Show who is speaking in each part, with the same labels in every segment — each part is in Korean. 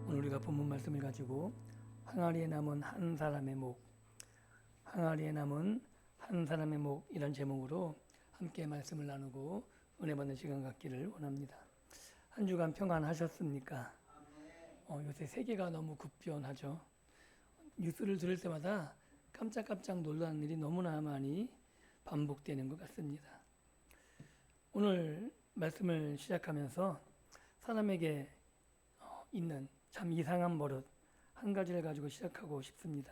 Speaker 1: 오늘 우리가 본문 말씀을 가지고 항아리에 남은 한 사람의 목, 항아리에 남은 한 사람의 목 이런 제목으로 함께 말씀을 나누고 은혜 받는 시간 갖기를 원합니다. 한 주간 평안하셨습니까? 요새 세계가 너무 급변하죠. 뉴스를 들을 때마다 깜짝깜짝 놀라는 일이 너무나 많이 반복되는 것 같습니다. 오늘 말씀을 시작하면서 사람에게 있는 참 이상한 버릇 한 가지를 가지고 시작하고 싶습니다.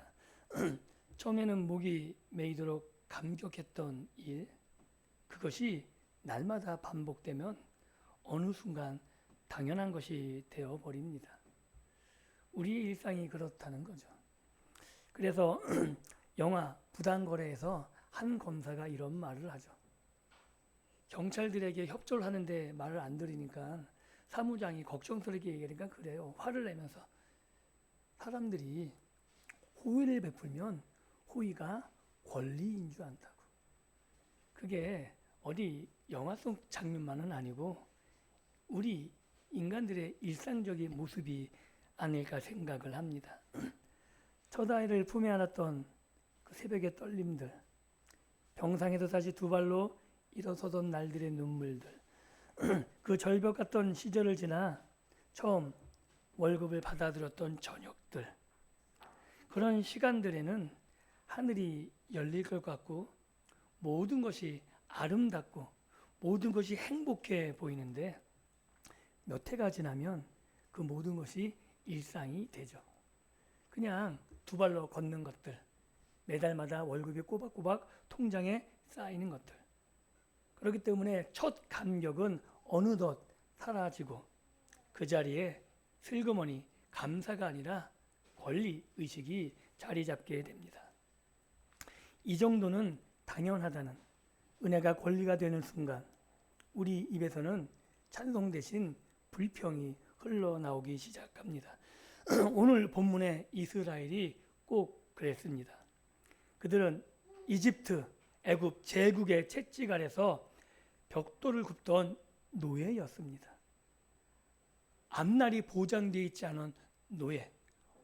Speaker 1: 처음에는 목이 메이도록 감격했던 일, 그것이 날마다 반복되면 어느 순간 당연한 것이 되어버립니다. 우리의 일상이 그렇다는 거죠. 그래서 영화 부당거래에서 한 검사가 이런 말을 하죠. 경찰들에게 협조를 하는데 말을 안 들으니까 사무장이 걱정스럽게 얘기하니까 그래요. 화를 내면서 사람들이 호의를 베풀면 호의가 권리인 줄 안다고. 그게 어디 영화 속 장면만은 아니고 우리 인간들의 일상적인 모습이 아닐까 생각을 합니다. 첫 아이를 품에 안았던 그 새벽의 떨림들, 병상에서 다시 두 발로 일어서던 날들의 눈물들, 그 절벽 같던 시절을 지나 처음 월급을 받아들였던 저녁들, 그런 시간들에는 하늘이 열릴 것 같고 모든 것이 아름답고 모든 것이 행복해 보이는데 몇 해가 지나면 그 모든 것이 일상이 되죠. 그냥 두 발로 걷는 것들, 매달마다 월급이 꼬박꼬박 통장에 쌓이는 것들. 그렇기 때문에 첫 감격은 어느덧 사라지고 그 자리에 슬그머니 감사가 아니라 권리의식이 자리 잡게 됩니다. 이 정도는 당연하다는 은혜가 권리가 되는 순간 우리 입에서는 찬송 대신 불평이 흘러나오기 시작합니다. 오늘 본문의 이스라엘이 꼭 그랬습니다. 그들은 이집트, 애굽 제국의 채찍 아래서 벽돌을 굽던 노예였습니다. 앞날이 보장되어 있지 않은 노예,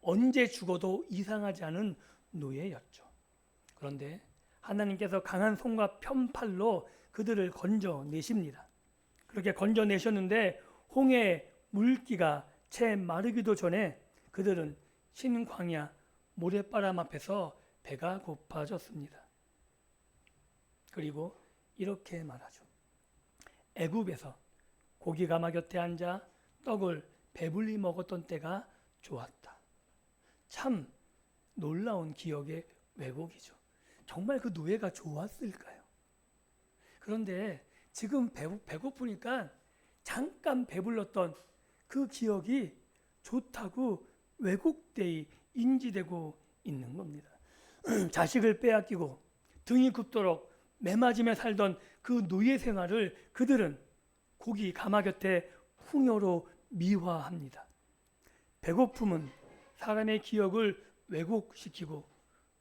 Speaker 1: 언제 죽어도 이상하지 않은 노예였죠. 그런데 하나님께서 강한 손과 편팔로 그들을 건져내십니다. 그렇게 건져내셨는데 홍해의 물기가 채 마르기도 전에 그들은 신광야 모래바람 앞에서 배가 고파졌습니다. 그리고 이렇게 말하죠. 애굽에서 고기 가마 곁에 앉아 떡을 배불리 먹었던 때가 좋았다. 참 놀라운 기억의 왜곡이죠. 정말 그 노예가 좋았을까요? 그런데 지금 배고프니까 잠깐 배불렀던 그 기억이 좋다고 왜곡되이 인지되고 있는 겁니다. 자식을 빼앗기고 등이 굽도록 매맞으며 살던 그 노예 생활을 그들은 고기 가마 곁에 풍요로 미화합니다. 배고픔은 사람의 기억을 왜곡시키고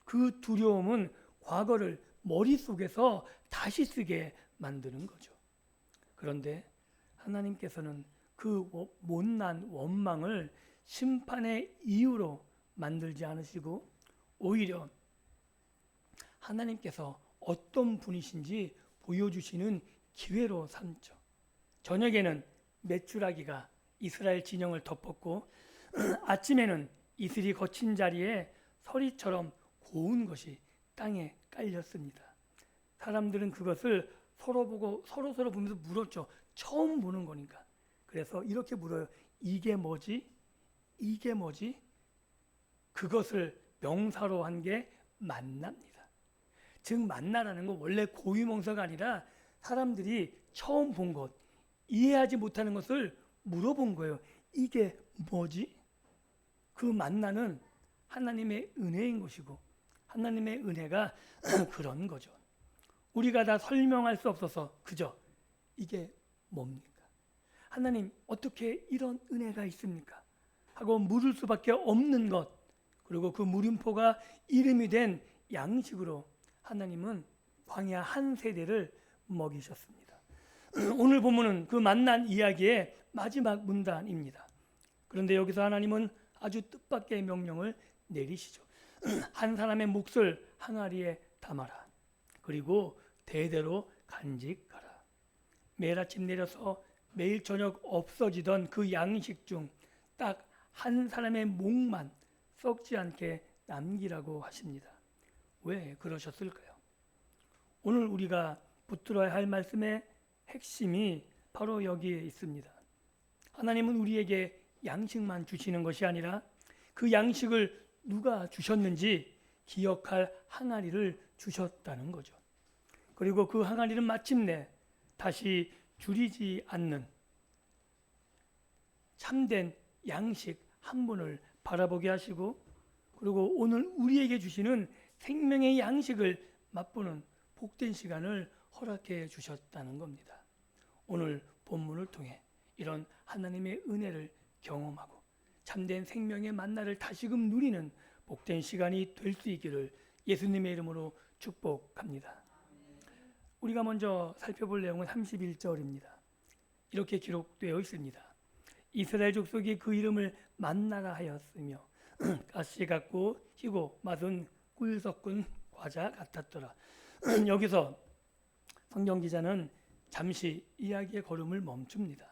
Speaker 1: 그 두려움은 과거를 머릿속에서 다시 쓰게 만드는 거죠. 그런데 하나님께서는 그 못난 원망을 심판의 이유로 만들지 않으시고 오히려 하나님께서 어떤 분이신지 보여주시는 기회로 삼죠. 저녁에는 메추라기가 이스라엘 진영을 덮었고 아침에는 이슬이 거친 자리에 서리처럼 고운 것이 땅에 깔렸습니다. 사람들은 그것을 서로 보면서 물었죠. 처음 보는 거니까. 그래서 이렇게 물어요. 이게 뭐지? 이게 뭐지? 그것을 명사로 한 게 만나입니다. 즉 만나라는 건 원래 고유명사가 아니라 사람들이 처음 본 것, 이해하지 못하는 것을 물어본 거예요. 이게 뭐지? 그 만나는 하나님의 은혜인 것이고 하나님의 은혜가 그런 거죠. 우리가 다 설명할 수 없어서 그저 이게 뭡니까? 하나님 어떻게 이런 은혜가 있습니까? 하고 물을 수밖에 없는 것, 그리고 그 물음표가 이름이 된 양식으로 하나님은 광야 한 세대를 먹이셨습니다. 오늘 본문은 그 만난 이야기의 마지막 문단입니다. 그런데 여기서 하나님은 아주 뜻밖의 명령을 내리시죠. 한 사람의 몫을 항아리에 담아라. 그리고 대대로 간직하라. 매일 아침 내려서 매일 저녁 없어지던 그 양식 중 딱 한 사람의 몫만 썩지 않게 남기라고 하십니다. 왜 그러셨을까요? 오늘 우리가 붙들어야 할 말씀의 핵심이 바로 여기에 있습니다. 하나님은 우리에게 양식만 주시는 것이 아니라 그 양식을 누가 주셨는지 기억할 항아리를 주셨다는 거죠. 그리고 그 항아리는 마침내 다시 줄이지 않는 참된 양식 한 분을 바라보게 하시고, 그리고 오늘 우리에게 주시는 생명의 양식을 맛보는 복된 시간을 허락해 주셨다는 겁니다. 오늘 본문을 통해 이런 하나님의 은혜를 경험하고 참된 생명의 만나를 다시금 누리는 복된 시간이 될 수 있기를 예수님의 이름으로 축복합니다. 우리가 먼저 살펴볼 내용은 31절입니다. 이렇게 기록되어 있습니다. 이스라엘 족속이 그 이름을 만나라 하였으며 가시 같고 희고 맛은 꿀 섞은 과자 같았더라. 여기서 성경 기자는 잠시 이야기의 걸음을 멈춥니다.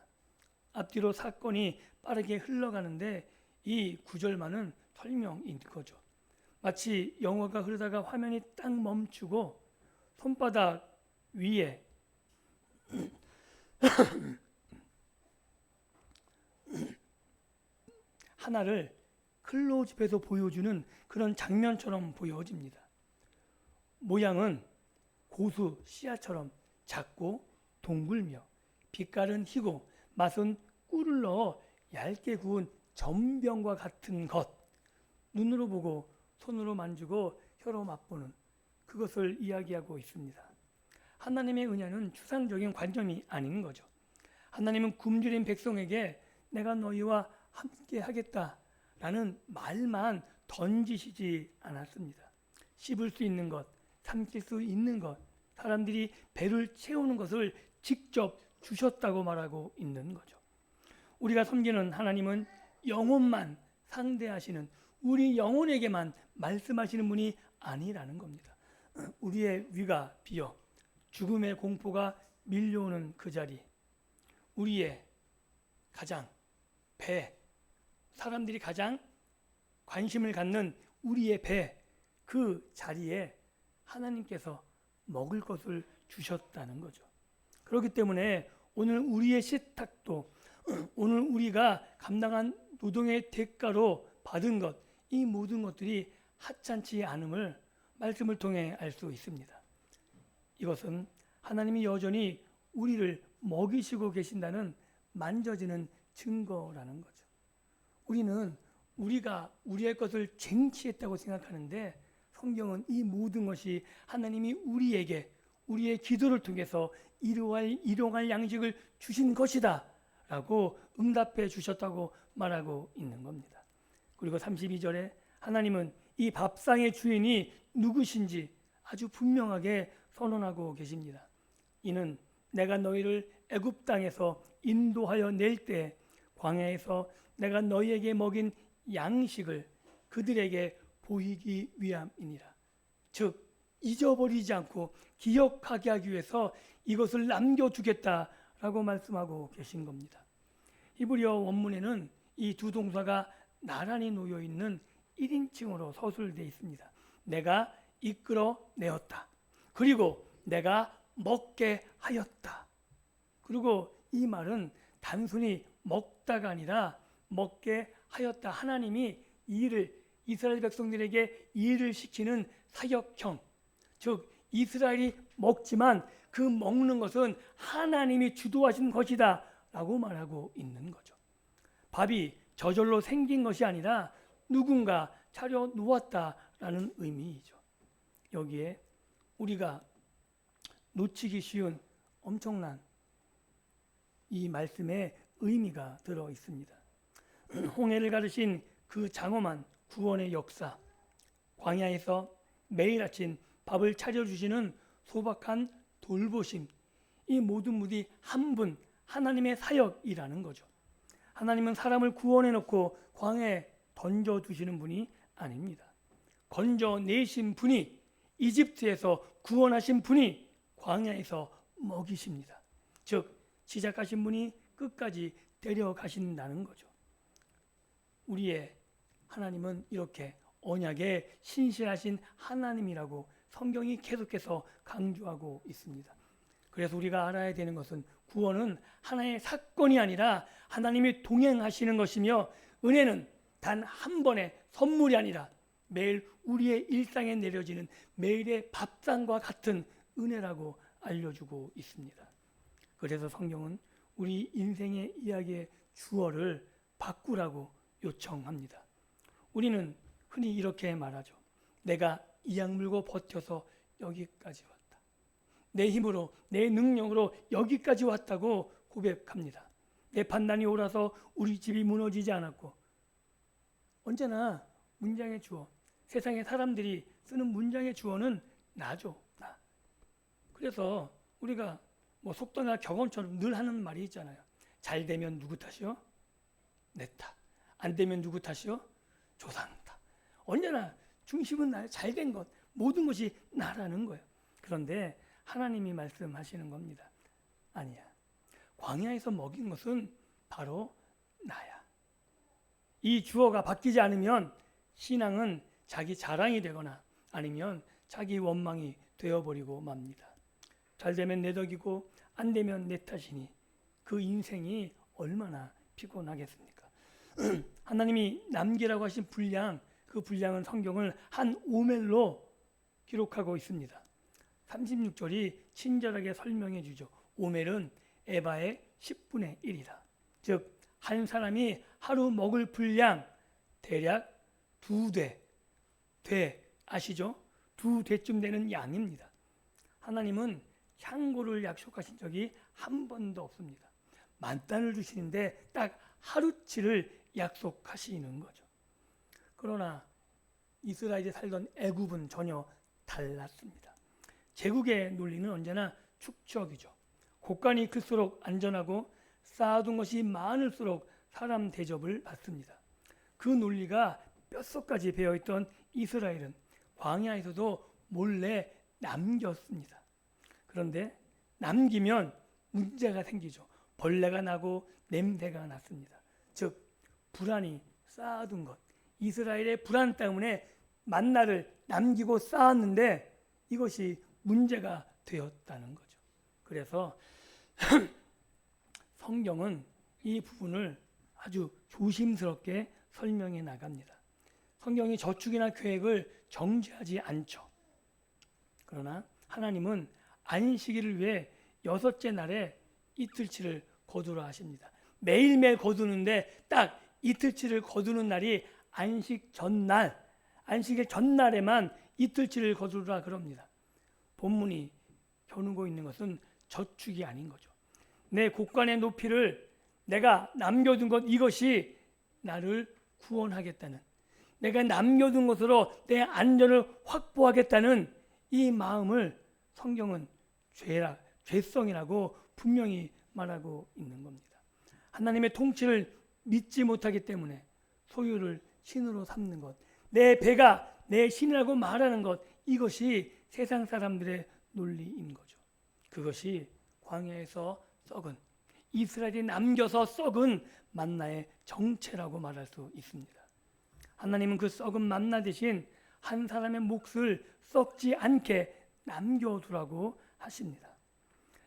Speaker 1: 앞뒤로 사건이 빠르게 흘러가는데 이 구절만은 설명인 거죠. 마치 영화가 흐르다가 화면이 딱 멈추고 손바닥 위에 하나를 클로즈업해서 보여주는 그런 장면처럼 보여집니다. 모양은 고수 씨앗처럼 작고 동글며 빛깔은 희고 맛은 꿀을 넣어 얇게 구운 전병과 같은 것. 눈으로 보고 손으로 만지고 혀로 맛보는 그것을 이야기하고 있습니다. 하나님의 은혜는 추상적인 관점이 아닌 거죠. 하나님은 굶주린 백성에게 내가 너희와 함께 하겠다라는 말만 던지시지 않았습니다. 씹을 수 있는 것, 삼킬 수 있는 것, 사람들이 배를 채우는 것을 직접 주셨다고 말하고 있는 거죠. 우리가 섬기는 하나님은 영혼만 상대하시는, 우리 영혼에게만 말씀하시는 분이 아니라는 겁니다. 우리의 위가 비어 죽음의 공포가 밀려오는 그 자리, 우리의 가장 배, 사람들이 가장 관심을 갖는 우리의 배, 그 자리에 하나님께서 먹을 것을 주셨다는 거죠. 그렇기 때문에 오늘 우리의 식탁도, 오늘 우리가 감당한 노동의 대가로 받은 것, 이 모든 것들이 하찮지 않음을 말씀을 통해 알 수 있습니다. 이것은 하나님이 여전히 우리를 먹이시고 계신다는 만져지는 증거라는 거죠. 우리는 우리가 우리의 것을 쟁취했다고 생각하는데 성경은 이 모든 것이 하나님이 우리에게 우리의 기도를 통해서 일용할 양식을 주신 것이다 라고 응답해 주셨다고 말하고 있는 겁니다. 그리고 32절에 하나님은 이 밥상의 주인이 누구신지 아주 분명하게 선언하고 계십니다. 이는 내가 너희를 애굽 땅에서 인도하여 낼 때 광야에서 내가 너희에게 먹인 양식을 그들에게 보이기 위함이니라. 즉 잊어버리지 않고 기억하게 하기 위해서 이것을 남겨주겠다라고 말씀하고 계신 겁니다. 히브리어 원문에는 이 두 동사가 나란히 놓여 있는 1인칭으로 서술되어 있습니다. 내가 이끌어 내었다. 그리고 내가 먹게 하였다. 그리고 이 말은 단순히 먹다가 아니라 먹게 하였다. 하나님이 이 일을 이스라엘 백성들에게 이 일을 시키는 사역형, 즉 이스라엘이 먹지만 그 먹는 것은 하나님이 주도하신 것이다 라고 말하고 있는 거죠. 밥이 저절로 생긴 것이 아니라 누군가 차려 놓았다라는 의미이죠. 여기에 우리가 놓치기 쉬운 엄청난 이 말씀의 의미가 들어 있습니다. 홍해를 가르신 그 장엄한 구원의 역사, 광야에서 매일 아침 밥을 차려주시는 소박한 돌보심, 이 모든 분이 한 분 하나님의 사역이라는 거죠. 하나님은 사람을 구원해 놓고 광야에 던져두시는 분이 아닙니다. 건져내신 분이, 이집트에서 구원하신 분이 광야에서 먹이십니다. 즉 시작하신 분이 끝까지 데려가신다는 거죠. 우리의 하나님은 이렇게 언약에 신실하신 하나님이라고 성경이 계속해서 강조하고 있습니다. 그래서 우리가 알아야 되는 것은 구원은 하나의 사건이 아니라 하나님이 동행하시는 것이며, 은혜는 단 한 번의 선물이 아니라 매일 우리의 일상에 내려지는 매일의 밥상과 같은 은혜라고 알려주고 있습니다. 그래서 성경은 우리 인생의 이야기의 주어를 바꾸라고 요청합니다. 우리는 흔히 이렇게 말하죠. 내가 이 약물고 버텨서 여기까지 왔다. 내 힘으로, 내 능력으로 여기까지 왔다고 고백합니다. 내 판단이 옳아서 우리 집이 무너지지 않았고, 언제나 문장의 주어, 세상의 사람들이 쓰는 문장의 주어는 나죠. 나. 그래서 우리가 속도나 격언처럼 늘 하는 말이 있잖아요. 잘 되면 누구 탓이요? 내 탓. 안 되면 누구 탓이요? 조상 탓. 언제나 중심은 나의 잘된 것, 모든 것이 나라는 거예요. 그런데 하나님이 말씀하시는 겁니다. 아니야. 광야에서 먹인 것은 바로 나야. 이 주어가 바뀌지 않으면 신앙은 자기 자랑이 되거나 아니면 자기 원망이 되어버리고 맙니다. 잘 되면 내 덕이고 안 되면 내 탓이니 그 인생이 얼마나 피곤하겠습니까? 하나님이 남기라고 하신 분량, 그 분량은 성경을 한 오멜로 기록하고 있습니다. 36절이 친절하게 설명해 주죠. 오멜은 에바의 10분의 1이다. 즉 한 사람이 하루 먹을 분량 대략 2대, 아시죠? 2대쯤 되는 양입니다. 하나님은 향고를 약속하신 적이 한 번도 없습니다. 만단을 주시는데 딱 하루치를 약속하시는 거죠. 그러나 이스라엘이 살던 애굽은 전혀 달랐습니다. 제국의 논리는 언제나 축적이죠. 곳간이 클수록 안전하고 쌓아둔 것이 많을수록 사람 대접을 받습니다. 그 논리가 뼛속까지 배어있던 이스라엘은 광야에서도 몰래 남겼습니다. 그런데 남기면 문제가 생기죠. 벌레가 나고 냄새가 났습니다. 즉 불안이 쌓아둔 것, 이스라엘의 불안 때문에 만나를 남기고 쌓았는데 이것이 문제가 되었다는 거죠. 그래서 성경은 이 부분을 아주 조심스럽게 설명해 나갑니다. 성경이 저축이나 계획을 정죄하지 않죠. 그러나 하나님은 안식일을 위해 6째 날에 이틀치를 거두라 하십니다. 매일매일 거두는데 딱 이틀치를 거두는 날이 안식 전날, 안식일 전날에만 이틀치를 거두라 그럽니다. 본문이 겨누고 있는 것은 저축이 아닌 거죠. 내 곳간의 높이를 내가 남겨둔 것, 이것이 나를 구원하겠다는, 내가 남겨둔 것으로 내 안전을 확보하겠다는 이 마음을 성경은 죄성이라고 분명히 말하고 있는 겁니다. 하나님의 통치를 믿지 못하기 때문에 소유를 신으로 삼는 것, 내 배가 내 신이라고 말하는 것, 이것이 세상 사람들의 논리인 거죠. 그것이 광야에서 썩은, 이스라엘이 남겨서 썩은 만나의 정체라고 말할 수 있습니다. 하나님은 그 썩은 만나 대신 한 사람의 몫을 썩지 않게 남겨두라고 하십니다.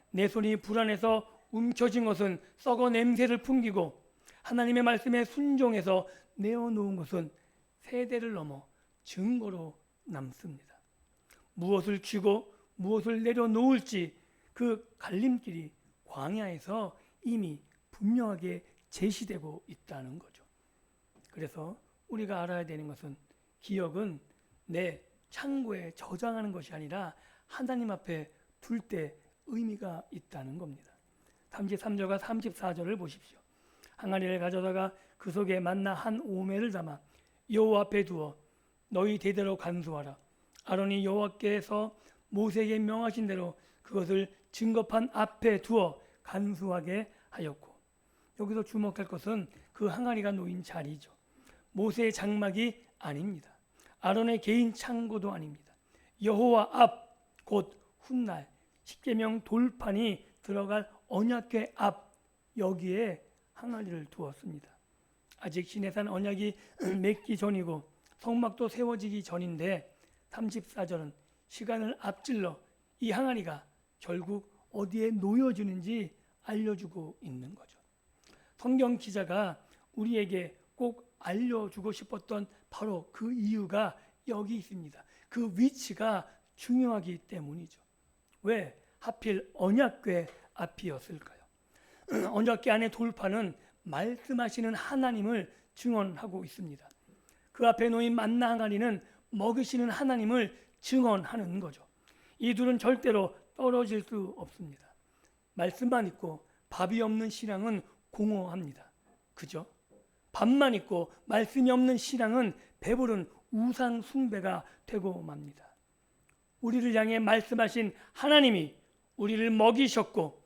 Speaker 1: 내 손이 불안해서 움켜진 것은 썩어 냄새를 풍기고, 하나님의 말씀에 순종해서 내어놓은 것은 세대를 넘어 증거로 남습니다. 무엇을 쥐고 무엇을 내려놓을지 그 갈림길이 광야에서 이미 분명하게 제시되고 있다는 거죠. 그래서 우리가 알아야 되는 것은 기억은 내 창고에 저장하는 것이 아니라 하나님 앞에 둘 때 의미가 있다는 겁니다. 33절과 34절을 보십시오. 항아리를 가져다가 그 속에 만나 한 오멜을 담아 여호와 앞에 두어 너희 대대로 간수하라. 아론이 여호와께서 모세에게 명하신 대로 그것을 증거판 앞에 두어 간수하게 하였고, 여기서 주목할 것은 그 항아리가 놓인 자리죠. 모세의 장막이 아닙니다. 아론의 개인 창고도 아닙니다. 여호와 앞, 곧 훗날 십계명 돌판이 들어갈 언약궤 앞, 여기에 항아리를 두었습니다. 아직 시내산 언약이 맺기 전이고 성막도 세워지기 전인데 34절은 시간을 앞질러 이 항아리가 결국 어디에 놓여지는지 알려주고 있는 거죠. 성경 기자가 우리에게 꼭 알려주고 싶었던 바로 그 이유가 여기 있습니다. 그 위치가 중요하기 때문이죠. 왜 하필 언약궤 앞이었을까요? 언약궤 안의 돌판은 말씀하시는 하나님을 증언하고 있습니다. 그 앞에 놓인 만나 항아리는 먹이시는 하나님을 증언하는 거죠. 이 둘은 절대로 떨어질 수 없습니다. 말씀만 있고 밥이 없는 신앙은 공허합니다. 그죠? 밥만 있고 말씀이 없는 신앙은 배부른 우상 숭배가 되고 맙니다. 우리를 향해 말씀하신 하나님이 우리를 먹이셨고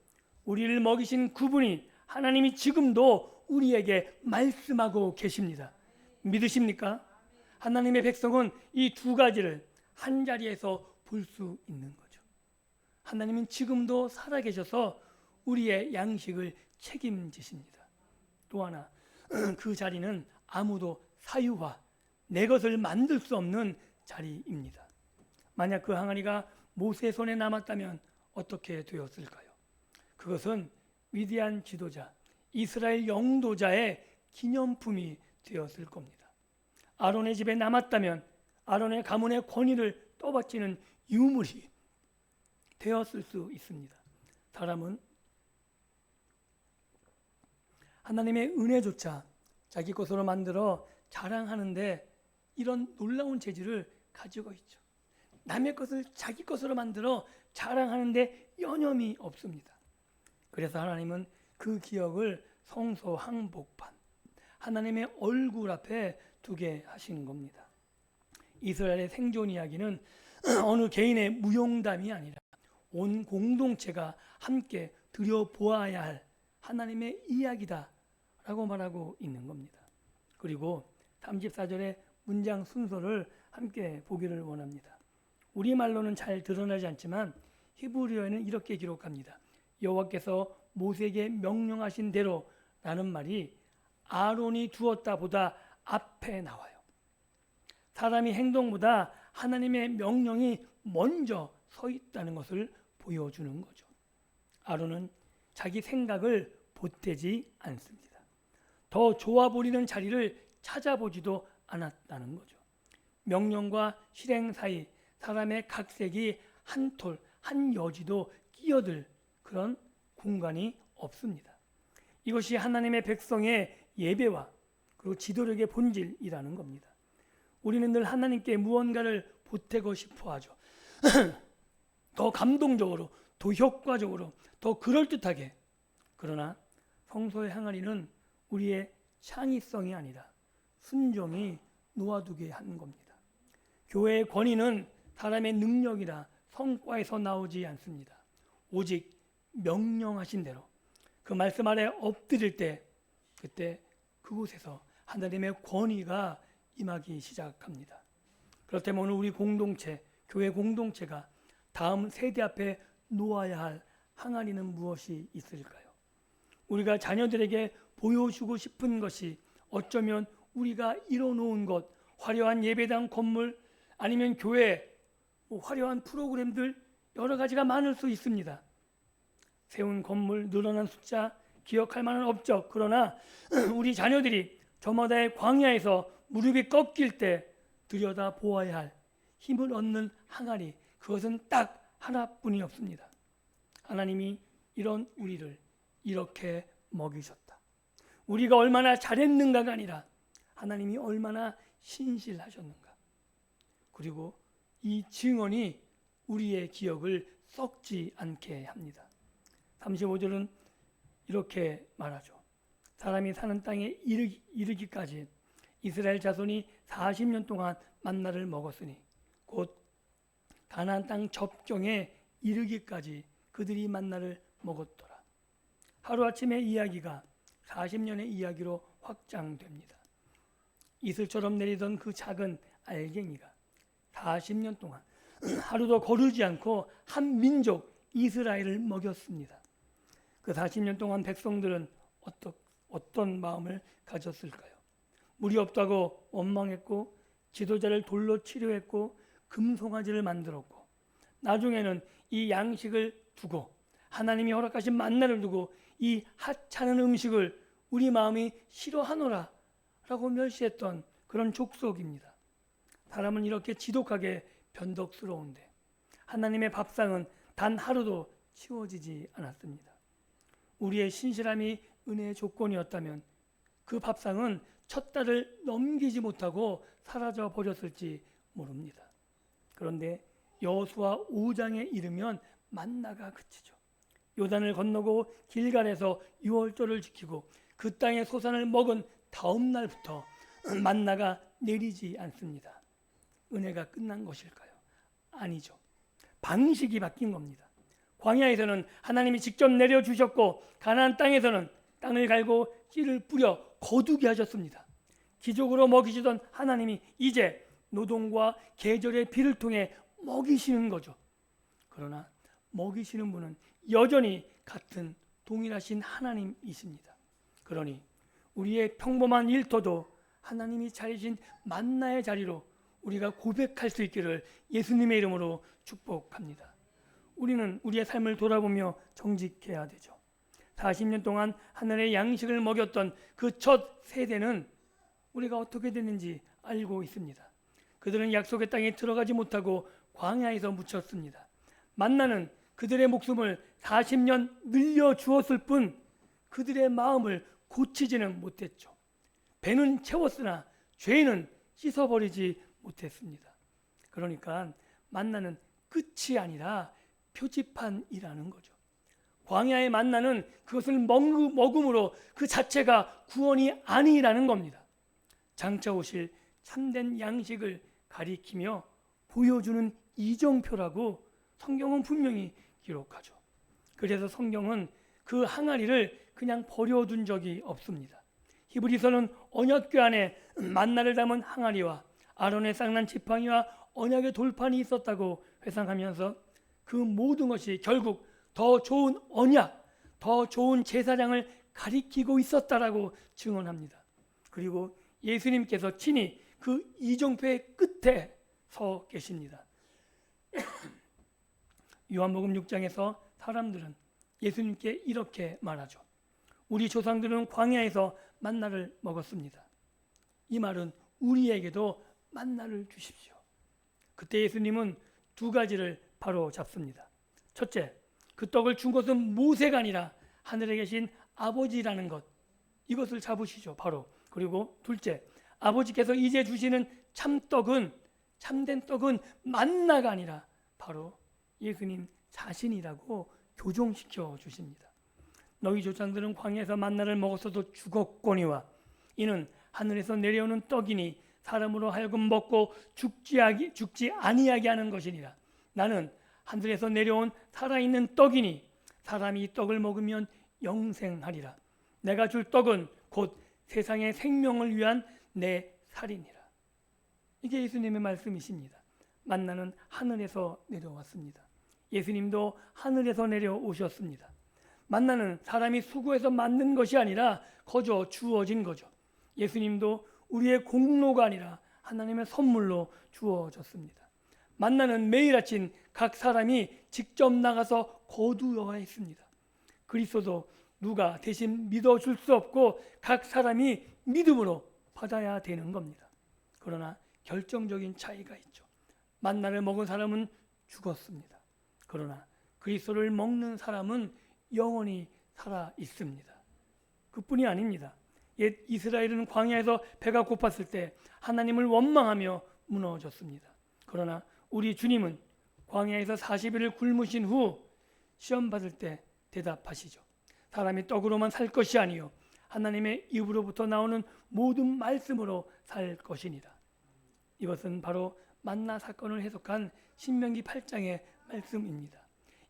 Speaker 1: 우리를 먹이신 그분이 하나님이 지금도 우리에게 말씀하고 계십니다. 믿으십니까? 하나님의 백성은 이 두 가지를 한 자리에서 볼 수 있는 거죠. 하나님은 지금도 살아계셔서 우리의 양식을 책임지십니다. 또 하나, 그 자리는 아무도 사유화, 내 것을 만들 수 없는 자리입니다. 만약 그 항아리가 모세의 손에 남았다면 어떻게 되었을까요? 그것은 위대한 지도자, 이스라엘 영도자의 기념품이 되었을 겁니다. 아론의 집에 남았다면 아론의 가문의 권위를 떠받치는 유물이 되었을 수 있습니다. 사람은 하나님의 은혜조차 자기 것으로 만들어 자랑하는데 이런 놀라운 재질을 가지고 있죠. 남의 것을 자기 것으로 만들어 자랑하는데 여념이 없습니다. 그래서 하나님은 그 기억을 성소 항복판, 하나님의 얼굴 앞에 두게 하신 겁니다. 이스라엘의 생존 이야기는 어느 개인의 무용담이 아니라 온 공동체가 함께 들여보아야 할 하나님의 이야기다 라고 말하고 있는 겁니다. 그리고 34절의 문장 순서를 함께 보기를 원합니다. 우리말로는 잘 드러나지 않지만 히브리어에는 이렇게 기록합니다. 여호와께서 모세에게 명령하신 대로 라는 말이 아론이 두었다 보다 앞에 나와요. 사람이 행동보다 하나님의 명령이 먼저 서 있다는 것을 보여주는 거죠. 아론은 자기 생각을 보태지 않습니다. 더 좋아 보이는 자리를 찾아보지도 않았다는 거죠. 명령과 실행 사이 사람의 각색이 한 톨, 한 여지도 끼어들 그런 공간이 없습니다. 이것이 하나님의 백성의 예배와 그리고 지도력의 본질이라는 겁니다. 우리는 늘 하나님께 무언가를 보태고 싶어 하죠. 더 감동적으로, 더 효과적으로, 더 그럴듯하게. 그러나 성소의 항아리는 우리의 창의성이 아니라 순종이 놓아두게 하는 겁니다. 교회의 권위는 사람의 능력이나 성과에서 나오지 않습니다. 오직 명령하신 대로 그 말씀 아래 엎드릴 때 그때 그곳에서 하나님의 권위가 임하기 시작합니다. 그렇다면 오늘 우리 공동체, 교회 공동체가 다음 세대 앞에 놓아야 할 항아리는 무엇이 있을까요? 우리가 자녀들에게 보여주고 싶은 것이 어쩌면 우리가 이뤄놓은 것, 화려한 예배당 건물 아니면 교회, 화려한 프로그램들 여러 가지가 많을 수 있습니다. 세운 건물, 늘어난 숫자, 기억할 만한 업적. 그러나 우리 자녀들이 저마다의 광야에서 무릎이 꺾일 때 들여다 보아야 할 힘을 얻는 항아리, 그것은 딱 하나뿐이 없습니다. 하나님이 이런 우리를 이렇게 먹이셨다. 우리가 얼마나 잘했는가가 아니라 하나님이 얼마나 신실하셨는가. 그리고 이 증언이 우리의 기억을 썩지 않게 합니다. 35절은 이렇게 말하죠. 사람이 사는 땅에 이르기까지 이스라엘 자손이 40년 동안 만나를 먹었으니 곧 가나안 땅 접경에 이르기까지 그들이 만나를 먹었더라. 하루아침의 이야기가 40년의 이야기로 확장됩니다. 이슬처럼 내리던 그 작은 알갱이가 40년 동안 하루도 거르지 않고 한 민족 이스라엘을 먹였습니다. 그 40년 동안 백성들은 어떤 마음을 가졌을까요? 물이 없다고 원망했고 지도자를 돌로 치료했고 금송아지를 만들었고 나중에는 이 양식을 두고 하나님이 허락하신 만나를 두고 이 하찮은 음식을 우리 마음이 싫어하노라 라고 멸시했던 그런 족속입니다. 사람은 이렇게 지독하게 변덕스러운데 하나님의 밥상은 단 하루도 치워지지 않았습니다. 우리의 신실함이 은혜의 조건이었다면 그 밥상은 첫 달을 넘기지 못하고 사라져 버렸을지 모릅니다. 그런데 여호수아 5장에 이르면 만나가 그치죠. 요단을 건너고 길갈에서 유월절을 지키고 그 땅의 소산을 먹은 다음 날부터 만나가 내리지 않습니다. 은혜가 끝난 것일까요? 아니죠. 방식이 바뀐 겁니다. 광야에서는 하나님이 직접 내려주셨고 가나안 땅에서는 땅을 갈고 씨를 뿌려 거두게 하셨습니다. 기적으로 먹이시던 하나님이 이제 노동과 계절의 비를 통해 먹이시는 거죠. 그러나 먹이시는 분은 여전히 같은 동일하신 하나님이십니다. 그러니 우리의 평범한 일터도 하나님이 차리신 만나의 자리로 우리가 고백할 수 있기를 예수님의 이름으로 축복합니다. 우리는 우리의 삶을 돌아보며 정직해야 되죠. 40년 동안 하늘의 양식을 먹였던 그 첫 세대는 우리가 어떻게 됐는지 알고 있습니다. 그들은 약속의 땅에 들어가지 못하고 광야에서 묻혔습니다. 만나는 그들의 목숨을 40년 늘려주었을 뿐 그들의 마음을 고치지는 못했죠. 배는 채웠으나 죄는 씻어버리지 못했습니다. 그러니까 만나는 끝이 아니라 표지판이라는 거죠. 광야의 만나는 그것을 먹음으로 그 자체가 구원이 아니라는 겁니다. 장차 오실 참된 양식을 가리키며 보여주는 이정표라고 성경은 분명히 기록하죠. 그래서 성경은 그 항아리를 그냥 버려둔 적이 없습니다. 히브리서는 언약궤 안에 만나를 담은 항아리와 아론의 쌍난 지팡이와 언약의 돌판이 있었다고 회상하면서 그 모든 것이 결국 더 좋은 언약, 더 좋은 제사장을 가리키고 있었다라고 증언합니다. 그리고 예수님께서 친히 그 이정표의 끝에 서 계십니다. 요한복음 6장에서 사람들은 예수님께 이렇게 말하죠. 우리 조상들은 광야에서 만나를 먹었습니다. 이 말은 우리에게도 만나를 주십시오. 그때 예수님은 두 가지를 바로 잡습니다. 첫째, 그 떡을 준 것은 모세가 아니라 하늘에 계신 아버지라는 것, 이것을 잡으시죠. 바로. 그리고 둘째, 아버지께서 이제 주시는 참떡은, 참된 떡은 만나가 아니라 바로 예수님 자신이라고 교정시켜 주십니다. 너희 조상들은 광야에서 만나를 먹었어도 죽었거니와 이는 하늘에서 내려오는 떡이니 사람으로 하여금 먹고 죽지 아니하게 하는 것이니라. 나는 하늘에서 내려온 살아있는 떡이니 사람이 이 떡을 먹으면 영생하리라. 내가 줄 떡은 곧 세상의 생명을 위한 내 살이니라. 이게 예수님의 말씀이십니다. 만나는 하늘에서 내려왔습니다. 예수님도 하늘에서 내려오셨습니다. 만나는 사람이 수고해서 만든 것이 아니라 거저 주어진 거죠. 예수님도 우리의 공로가 아니라 하나님의 선물로 주어졌습니다. 만나는 매일 아침 각 사람이 직접 나가서 거두어야 했습니다. 그리스도도 누가 대신 믿어줄 수 없고 각 사람이 믿음으로 받아야 되는 겁니다. 그러나 결정적인 차이가 있죠. 만나를 먹은 사람은 죽었습니다. 그러나 그리스도를 먹는 사람은 영원히 살아 있습니다. 그뿐이 아닙니다. 옛 이스라엘은 광야에서 배가 고팠을 때 하나님을 원망하며 무너졌습니다. 그러나 우리 주님은 광야에서 40일을 굶으신 후 시험 받을 때 대답하시죠. 사람이 떡으로만 살 것이 아니요 하나님의 입으로부터 나오는 모든 말씀으로 살 것이니라. 이것은 바로 만나 사건을 해석한 신명기 8장의 말씀입니다.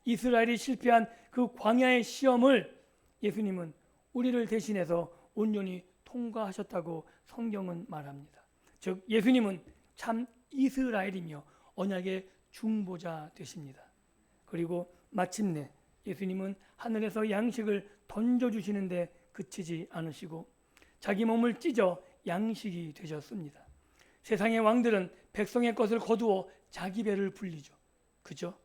Speaker 1: 이스라엘이 실패한 그 광야의 시험을 예수님은 우리를 대신해서 온전히 통과하셨다고 성경은 말합니다. 즉 예수님은 참 이스라엘이며 언약의 중보자 되십니다. 그리고 마침내 예수님은 하늘에서 양식을 던져주시는데 그치지 않으시고 자기 몸을 찢어 양식이 되셨습니다. 세상의 왕들은 백성의 것을 거두어 자기 배를 불리죠. 그죠?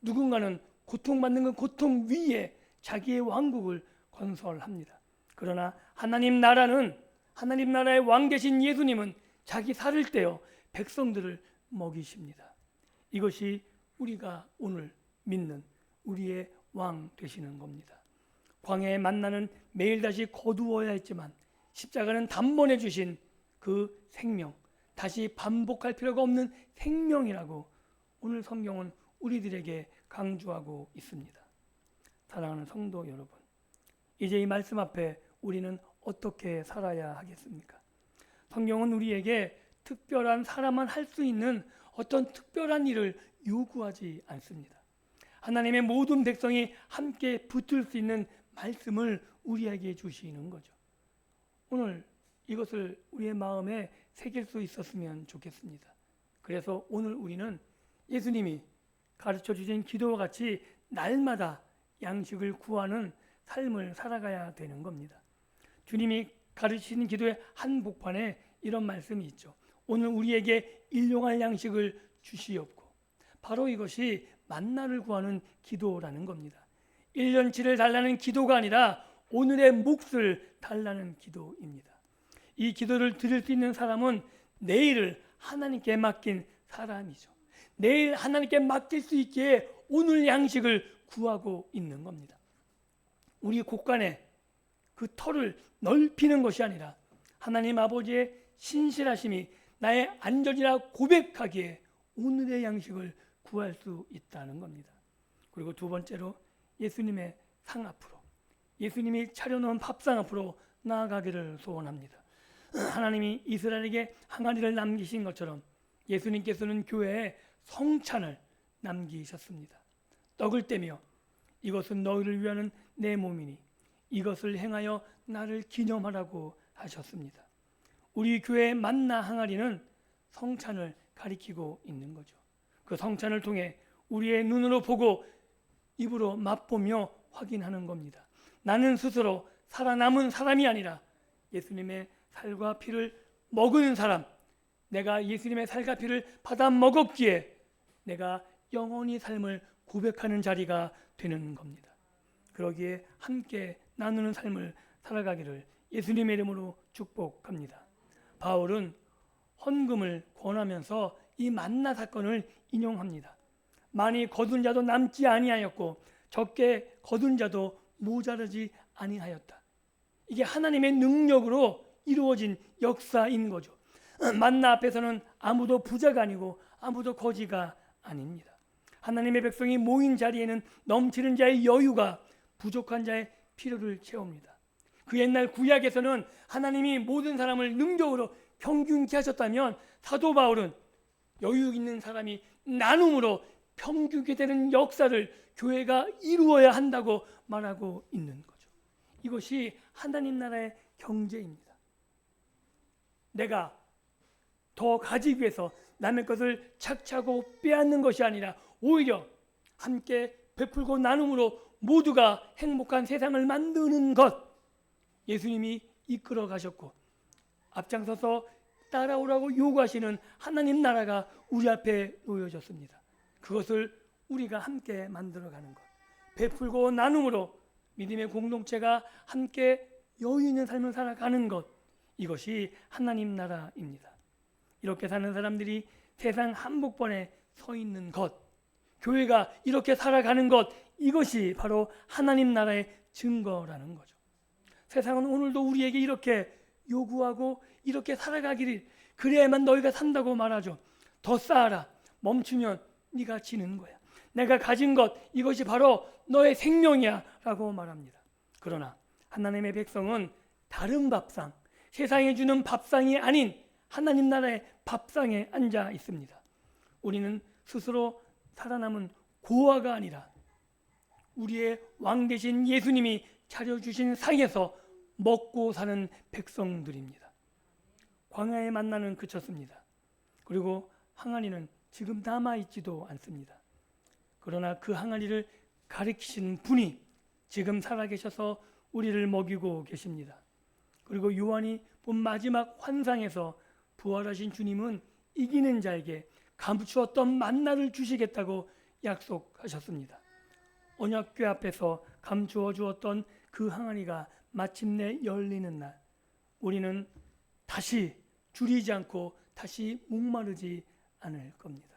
Speaker 1: 누군가는 고통받는 그 고통 위에 자기의 왕국을 건설합니다. 그러나 하나님 나라의 왕 되신 예수님은 자기 살을 떼어 백성들을 먹이십니다. 이것이 우리가 오늘 믿는 우리의 왕 되시는 겁니다. 광야의 만나는 매일 다시 거두어야 했지만 십자가는 단번에 주신 그 생명, 다시 반복할 필요가 없는 생명이라고 오늘 성경은 우리들에게 강조하고 있습니다. 사랑하는 성도 여러분, 이제 이 말씀 앞에 우리는 어떻게 살아야 하겠습니까? 성경은 우리에게 특별한 사람만 할 수 있는 어떤 특별한 일을 요구하지 않습니다. 하나님의 모든 백성이 함께 붙을 수 있는 말씀을 우리에게 주시는 거죠. 오늘 이것을 우리의 마음에 새길 수 있었으면 좋겠습니다. 그래서 오늘 우리는 예수님이 가르쳐 주신 기도와 같이 날마다 양식을 구하는 삶을 살아가야 되는 겁니다. 주님이 가르치신 기도의 한 복판에 이런 말씀이 있죠. 오늘 우리에게 일용할 양식을 주시옵고. 바로 이것이 만나를 구하는 기도라는 겁니다. 1년치를 달라는 기도가 아니라 오늘의 몫을 달라는 기도입니다. 이 기도를 드릴 수 있는 사람은 내일을 하나님께 맡긴 사람이죠. 내일 하나님께 맡길 수 있기에 오늘 양식을 구하고 있는 겁니다. 우리 곳간에 그 터를 넓히는 것이 아니라 하나님 아버지의 신실하심이 나의 안전이라 고백하기에 오늘의 양식을 구할 수 있다는 겁니다. 그리고 두 번째로 예수님의 상 앞으로, 예수님이 차려놓은 밥상 앞으로 나아가기를 소원합니다. 하나님이 이스라엘에게 항아리를 남기신 것처럼 예수님께서는 교회에 성찬을 남기셨습니다. 떡을 떼며 이것은 너희를 위하는 내 몸이니 이것을 행하여 나를 기념하라고 하셨습니다. 우리 교회의 만나 항아리는 성찬을 가리키고 있는 거죠. 그 성찬을 통해 우리의 눈으로 보고 입으로 맛보며 확인하는 겁니다. 나는 스스로 살아남은 사람이 아니라 예수님의 살과 피를 먹은 사람, 내가 예수님의 살과 피를 받아 먹었기에 내가 영원히 삶을 고백하는 자리가 되는 겁니다. 그러기에 함께 나누는 삶을 살아가기를 예수님의 이름으로 축복합니다. 바울은 헌금을 권하면서 이 만나 사건을 인용합니다. 많이 거둔 자도 남지 아니하였고 적게 거둔 자도 모자라지 아니하였다. 이게 하나님의 능력으로 이루어진 역사인 거죠. 만나 앞에서는 아무도 부자가 아니고 아무도 거지가 아닙니다. 하나님의 백성이 모인 자리에는 넘치는 자의 여유가 부족한 자의 필요를 채웁니다. 그 옛날 구약에서는 하나님이 모든 사람을 능력으로 평균케 하셨다면 사도 바울은 여유 있는 사람이 나눔으로 평균케 되는 역사를 교회가 이루어야 한다고 말하고 있는 거죠. 이것이 하나님 나라의 경제입니다. 내가 더 가지기 위해서 남의 것을 착취하고 빼앗는 것이 아니라 오히려 함께 베풀고 나눔으로 모두가 행복한 세상을 만드는 것, 예수님이 이끌어 가셨고 앞장서서 따라오라고 요구하시는 하나님 나라가 우리 앞에 놓여졌습니다. 그것을 우리가 함께 만들어가는 것, 베풀고 나눔으로 믿음의 공동체가 함께 여유 있는 삶을 살아가는 것, 이것이 하나님 나라입니다. 이렇게 사는 사람들이 세상 한복판에 서 있는 것, 교회가 이렇게 살아가는 것, 이것이 바로 하나님 나라의 증거라는 거죠. 세상은 오늘도 우리에게 이렇게 요구하고 이렇게 살아가기를, 그래야만 너희가 산다고 말하죠. 더 쌓아라. 멈추면 네가 지는 거야. 내가 가진 것, 이것이 바로 너의 생명이야 라고 말합니다. 그러나 하나님의 백성은 다른 밥상, 세상에 주는 밥상이 아닌 하나님 나라의 밥상에 앉아 있습니다. 우리는 스스로 살아남은 고아가 아니라 우리의 왕 되신 예수님이 차려주신 상에서 먹고 사는 백성들입니다. 광야의 만나는 그쳤습니다. 그리고 항아리는 지금 남아있지도 않습니다. 그러나 그 항아리를 가리키신 분이 지금 살아계셔서 우리를 먹이고 계십니다. 그리고 요한이 본 마지막 환상에서 부활하신 주님은 이기는 자에게 감추었던 만나를 주시겠다고 약속하셨습니다. 언약궤 앞에서 감추어 주었던 그 항아리가 마침내 열리는 날, 우리는 다시 줄이지 않고 다시 목마르지 않을 겁니다.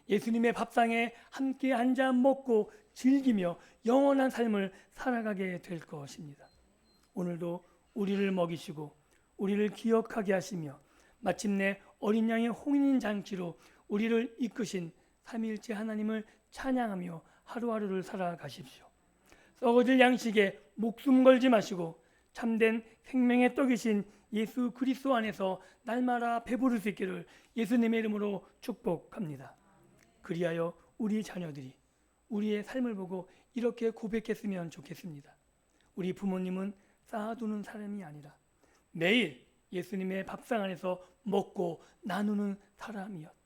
Speaker 1: 예수님의 밥상에 함께 앉아 먹고 즐기며 영원한 삶을 살아가게 될 것입니다. 오늘도 우리를 먹이시고 우리를 기억하게 하시며 마침내 어린 양의 홍인 잔치로 우리를 이끄신 삼위일체 하나님을 찬양하며 하루하루를 살아가십시오. 썩어질 양식에 목숨 걸지 마시고 참된 생명의 떡이신 예수 그리스도 안에서 날마다 배부를 수 있기를 예수님의 이름으로 축복합니다. 그리하여 우리 자녀들이 우리의 삶을 보고 이렇게 고백했으면 좋겠습니다. 우리 부모님은 쌓아두는 사람이 아니라 매일 예수님의 밥상 안에서 먹고 나누는 사람이었다.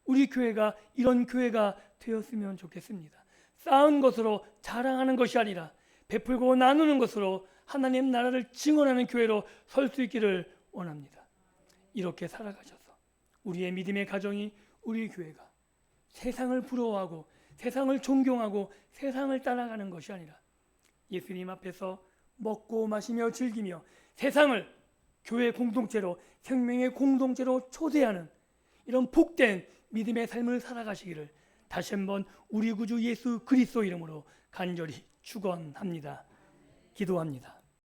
Speaker 1: 우리 교회가 이런 교회가 되었으면 좋겠습니다. 쌓은 것으로 자랑하는 것이 아니라 베풀고 나누는 것으로 하나님 나라를 증언하는 교회로 설 수 있기를 원합니다. 이렇게 살아가셔서 우리의 믿음의 가정이, 우리 교회가 세상을 부러워하고 세상을 존경하고 세상을 따라가는 것이 아니라 예수님 앞에서 먹고 마시며 즐기며 세상을 교회 공동체로, 생명의 공동체로 초대하는 이런 복된 믿음의 삶을 살아가시기를 다시 한번 우리 구주 예수 그리스도 이름으로 간절히 축원합니다. 기도합니다.